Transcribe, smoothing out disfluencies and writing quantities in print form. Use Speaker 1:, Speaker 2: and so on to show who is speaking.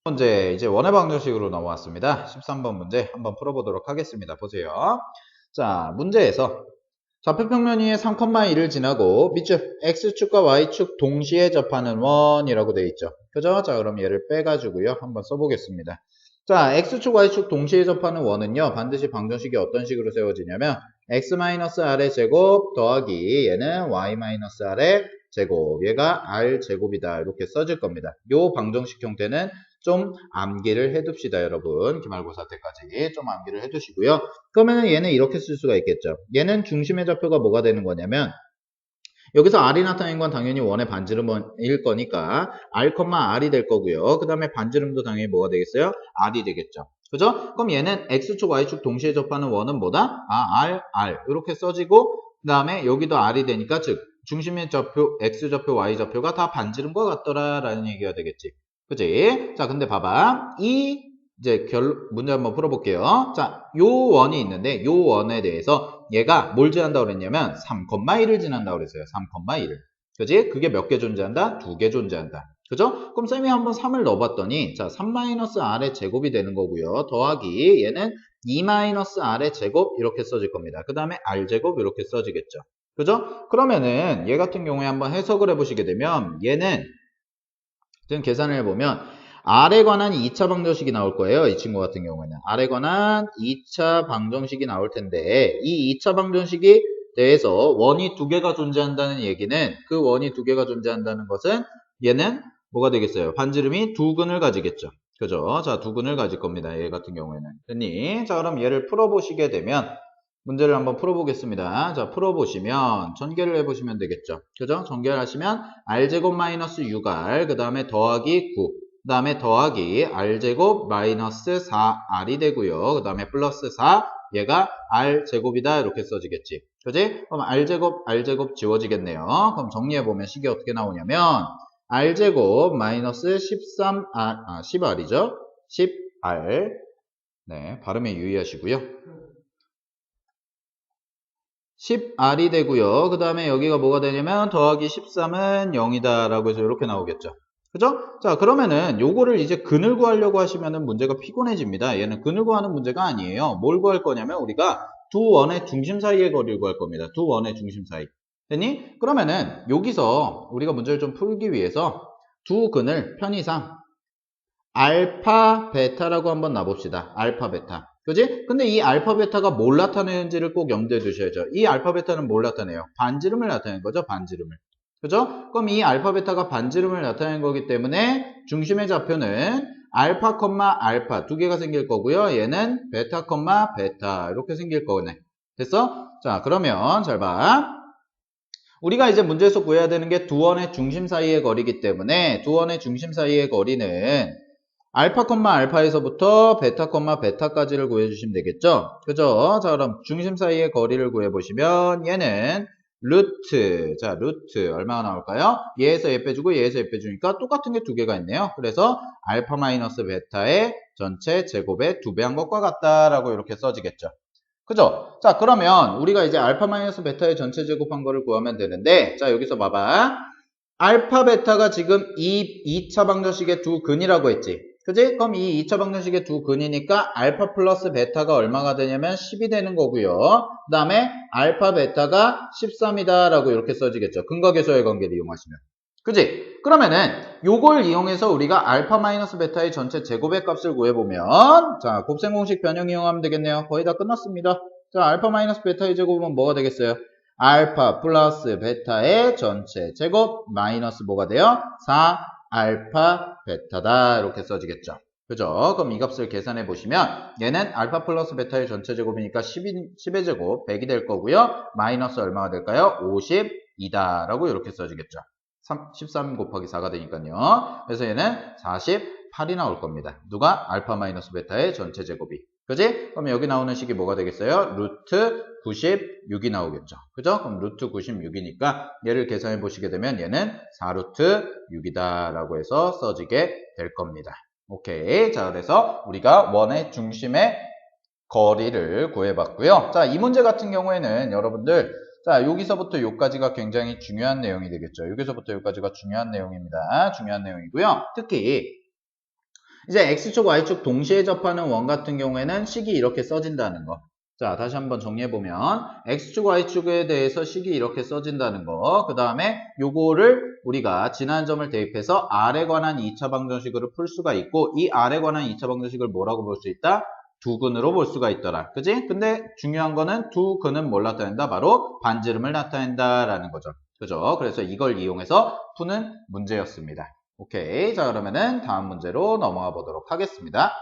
Speaker 1: 문제 이제 원의 방정식으로 넘어왔습니다. 13번 문제 한번 풀어보도록 하겠습니다. 보세요. 자, 문제에서 좌표평면 위에 3,1을 지나고 밑줄 x축과 y축 동시에 접하는 원이라고 되어 있죠. 그죠? 자, 그럼 얘를 빼가지고요. 한번 써보겠습니다. 자, x축, y축 동시에 접하는 원은요. 반드시 방정식이 어떤 식으로 세워지냐면 x-r의 제곱 더하기 얘는 y-r의 제곱, 얘가 r제곱이다. 이렇게 써질 겁니다. 요 방정식 형태는 좀 암기를 해둡시다, 여러분. 기말고사 때까지 좀 암기를 해두시고요. 그러면 얘는 이렇게 쓸 수가 있겠죠. 얘는 중심의 좌표가 뭐가 되는 거냐면 여기서 r이 나타낸 건 당연히 원의 반지름일 거니까 r, r이 될 거고요. 그 다음에 반지름도 당연히 뭐가 되겠어요? r이 되겠죠. 그죠? 그럼 얘는 x축, y축 동시에 접하는 원은 뭐다? r 이렇게 써지고 그 다음에 여기도 r이 되니까 즉 중심의 좌표, x좌표, y좌표가 다 반지름과 같더라 라는 얘기가 되겠지. 그치? 자, 근데 봐봐. 이제 문제 한번 풀어볼게요. 자, 요 원이 있는데 요 원에 대해서 얘가 뭘 지난다고 그랬냐면 3,1을 지난다고 그랬어요. 3,1을. 그지? 그게 몇 개 존재한다? 2개 존재한다. 그죠? 그럼 쌤이 한번 3을 넣어봤더니 자, 3-r의 제곱이 되는 거고요. 더하기 얘는 2-r의 제곱 이렇게 써질 겁니다. 그 다음에 r제곱 이렇게 써지겠죠. 그죠? 그러면은 얘 같은 경우에 한번 해석을 해보시게 되면 얘는 지금 계산을 해보면 R에 관한 2차 방정식이 나올 거예요. 이 친구 같은 경우에는. R에 관한 2차 방정식이 나올 텐데 이 2차 방정식이 대해서 원이 두 개가 존재한다는 얘기는 그 원이 두 개가 존재한다는 것은 얘는 뭐가 되겠어요? 반지름이 두 근을 가지겠죠. 그죠? 자, 두 근을 가질 겁니다. 얘 같은 경우에는. 됐니? 자, 그럼 얘를 풀어보시게 되면 문제를 한번 풀어보겠습니다. 자, 풀어보시면 전개를 해보시면 되겠죠. 그죠? 전개를 하시면 r제곱 마이너스 6r 그 다음에 더하기 9 그 다음에 더하기 r제곱 마이너스 4r이 되고요. 그 다음에 플러스 4 얘가 r제곱이다 이렇게 써지겠지. 그지? 그럼 r제곱 지워지겠네요. 그럼 정리해보면 식이 어떻게 나오냐면 r제곱 마이너스 10r이죠. 10r 네, 발음에 유의하시고요. 10r이 되고요. 그 다음에 여기가 뭐가 되냐면 더하기 13은 0이다 라고 해서 이렇게 나오겠죠. 그죠? 자, 그러면은 요거를 이제 근을 구하려고 하시면은 문제가 피곤해집니다. 얘는 근을 구하는 문제가 아니에요. 뭘 구할 거냐면 우리가 두 원의 중심 사이의 거리를 구할 겁니다. 두 원의 중심 사이. 됐니? 그러면은 여기서 우리가 문제를 좀 풀기 위해서 두 근을 편의상 알파, 베타라고 한번 놔봅시다. 알파, 베타. 그지? 근데 이 알파, 베타가 뭘 나타내는지를 꼭 염두에 두셔야죠. 이 알파, 베타는 뭘 나타내요? 반지름을 나타내는 거죠. 반지름을. 그죠? 그럼 이 알파, 베타가 반지름을 나타내는 거기 때문에 중심의 좌표는 알파, 알파 두 개가 생길 거고요. 얘는 베타, 베타 이렇게 생길 거네. 됐어? 자, 그러면 잘 봐. 우리가 이제 문제에서 구해야 되는 게 두 원의 중심 사이의 거리이기 때문에 두 원의 중심 사이의 거리는 알파, 알파에서부터 베타, 베타까지를 구해주시면 되겠죠? 그죠? 자, 그럼 중심 사이의 거리를 구해보시면 얘는 루트, 자, 루트 얼마가 나올까요? 얘에서 얘 빼주고 얘에서 얘 빼주니까 똑같은 게 두 개가 있네요. 그래서 알파 마이너스 베타의 전체 제곱의 2배 한 것과 같다라고 이렇게 써지겠죠. 그죠? 자, 그러면 우리가 이제 알파 마이너스 베타의 전체 제곱한 거를 구하면 되는데 자, 여기서 봐봐. 알파, 베타가 지금 이 2차 방정식의 두 근이라고 했지. 그지? 그럼 이 2차 방정식의 두 근이니까 알파 플러스 베타가 얼마가 되냐면 10이 되는 거고요. 그 다음에 알파, 베타가 13이다 라고 이렇게 써지겠죠. 근각에서의 관계를 이용하시면. 그지? 그러면은 요걸 이용해서 우리가 알파 마이너스 베타의 전체 제곱의 값을 구해보면 자, 곱셈 공식 변형 이용하면 되겠네요. 거의 다 끝났습니다. 자, 알파 마이너스 베타의 제곱은 뭐가 되겠어요? 알파 플러스 베타의 전체 제곱 마이너스 뭐가 돼요? 4알파 베타다 이렇게 써지겠죠. 그죠? 그럼 이 값을 계산해 보시면 얘는 알파 플러스 베타의 전체 제곱이니까 10의 제곱 100이 될 거고요. 마이너스 얼마가 될까요? 52다 라고 이렇게 써지겠죠. 13 곱하기 4가 되니까요. 그래서 얘는 48이 나올 겁니다. 누가? 알파 마이너스 베타의 전체 제곱이. 그지? 그럼 여기 나오는 식이 뭐가 되겠어요? 루트 96이 나오겠죠. 그죠? 그럼 루트 96이니까 얘를 계산해 보시게 되면 얘는 4루트 6이다 라고 해서 써지게 될 겁니다. 오케이. 자, 그래서 우리가 원의 중심의 거리를 구해봤고요. 자, 이 문제 같은 경우에는 여러분들 자, 여기서부터 여기까지가 굉장히 중요한 내용이 되겠죠. 여기서부터 여기까지가 중요한 내용입니다. 중요한 내용이고요. 특히 이제 X축, Y축 동시에 접하는 원 같은 경우에는 식이 이렇게 써진다는 거. 자, 다시 한번 정리해보면 X축, Y축에 대해서 식이 이렇게 써진다는 거. 그 다음에 요거를 우리가 지난 점을 대입해서 R에 관한 2차 방정식으로 풀 수가 있고 이 R에 관한 2차 방정식을 뭐라고 볼 수 있다? 두 근으로 볼 수가 있더라. 그지? 근데 중요한 거는 두 근은 뭘 나타낸다? 바로 반지름을 나타낸다라는 거죠. 그죠? 그래서 이걸 이용해서 푸는 문제였습니다. 오케이. 자, 그러면은 다음 문제로 넘어가 보도록 하겠습니다.